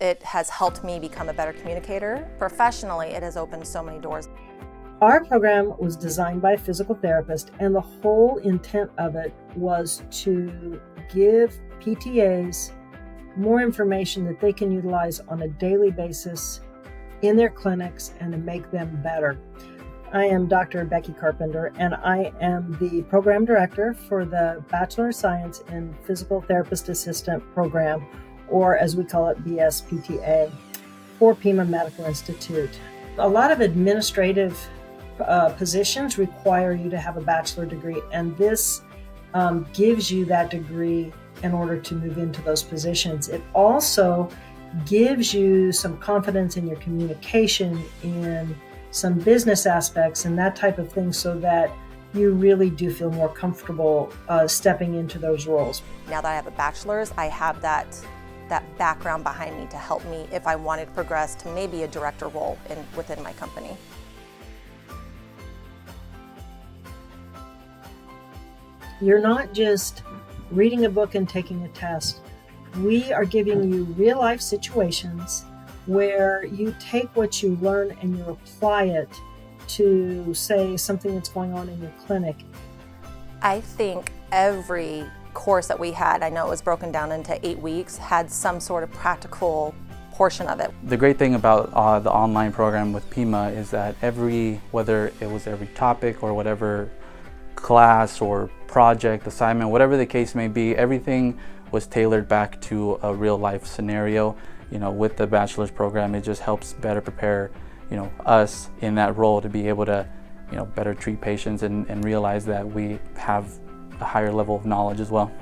It has helped me become a better communicator. Professionally, it has opened so many doors. Our program was designed by a physical therapist, and the whole intent of it was to give PTAs more information that they can utilize on a daily basis in their clinics and to make them better. I am Dr. Becky Carpenter, and I am the program director for the Bachelor of Science in Physical Therapist Assistant program, or as we call it, BSPTA, for Pima Medical Institute. A lot of administrative positions require you to have a bachelor degree, and this gives you that degree in order to move into those positions. It also gives you some confidence in your communication, in some business aspects and that type of thing, so that you really do feel more comfortable stepping into those roles. Now that I have a bachelor's, I have that background behind me to help me if I wanted to progress to maybe a director role within my company. You're not just reading a book and taking a test. We are giving you real life situations where you take what you learn and you apply it to, say, something that's going on in your clinic. I think every course that we had, I know it was broken down into 8 weeks, had some sort of practical portion of it. The great thing about the online program with Pima is that whether it was every topic or whatever class or project, assignment, whatever the case may be, everything was tailored back to a real life scenario. With the bachelor's program, it just helps better prepare, us in that role to be able to, better treat patients and realize that we have a higher level of knowledge as well.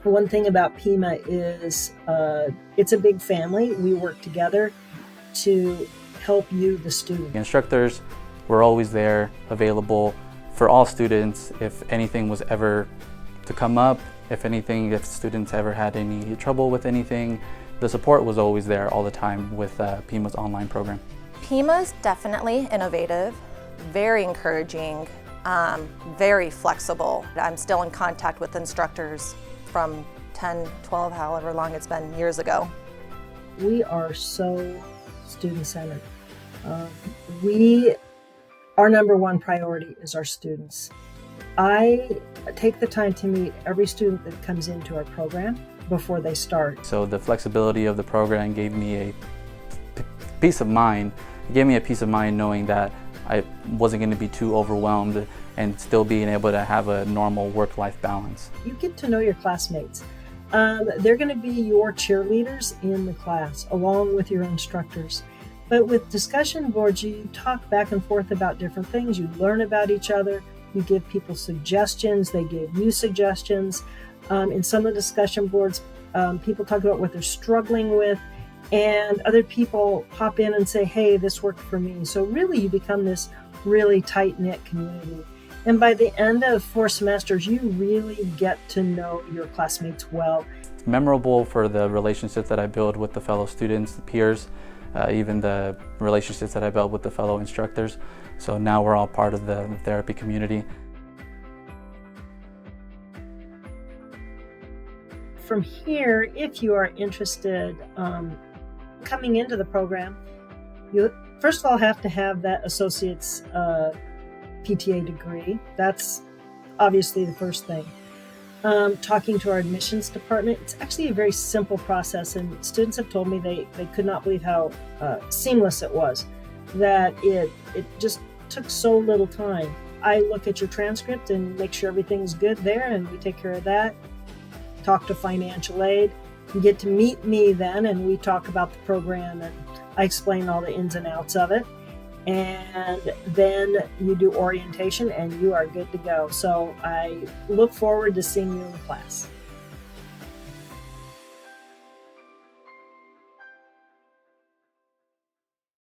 One thing about Pima is it's a big family. We work together to help you, the student. The instructors were always there, available for all students if anything was ever to come up, if students ever had any trouble with anything. The support was always there all the time with Pima's online program. Pima's definitely innovative, very encouraging, very flexible. I'm still in contact with instructors from 10, 12, however long it's been, years ago. We are so student-centered. Our number one priority is our students. I take the time to meet every student that comes into our program before they start. So the flexibility of the program gave me a peace of mind. It gave me a peace of mind knowing that I wasn't going to be too overwhelmed and still being able to have a normal work-life balance. You get to know your classmates. They're going to be your cheerleaders in the class, along with your instructors. But with discussion boards, you talk back and forth about different things. You learn about each other. You give people suggestions. They give you suggestions. In some of the discussion boards, people talk about what they're struggling with, and other people pop in and say, hey, this worked for me. So really, you become this really tight-knit community. And by the end of 4 semesters, you really get to know your classmates well. It's memorable for the relationships that I build with the fellow students, the peers, even the relationships that I built with the fellow instructors. So now we're all part of the therapy community. From here, if you are interested coming into the program, you first of all have to have that associate's PTA degree. That's obviously the first thing. Talking to our admissions department, it's actually a very simple process, and students have told me they could not believe how seamless it was, that it just took so little time. I look at your transcript and make sure everything's good there, and we take care of that. Talk to financial aid. You get to meet me then, and we talk about the program, and I explain all the ins and outs of it. And then you do orientation and you are good to go. So I look forward to seeing you in class.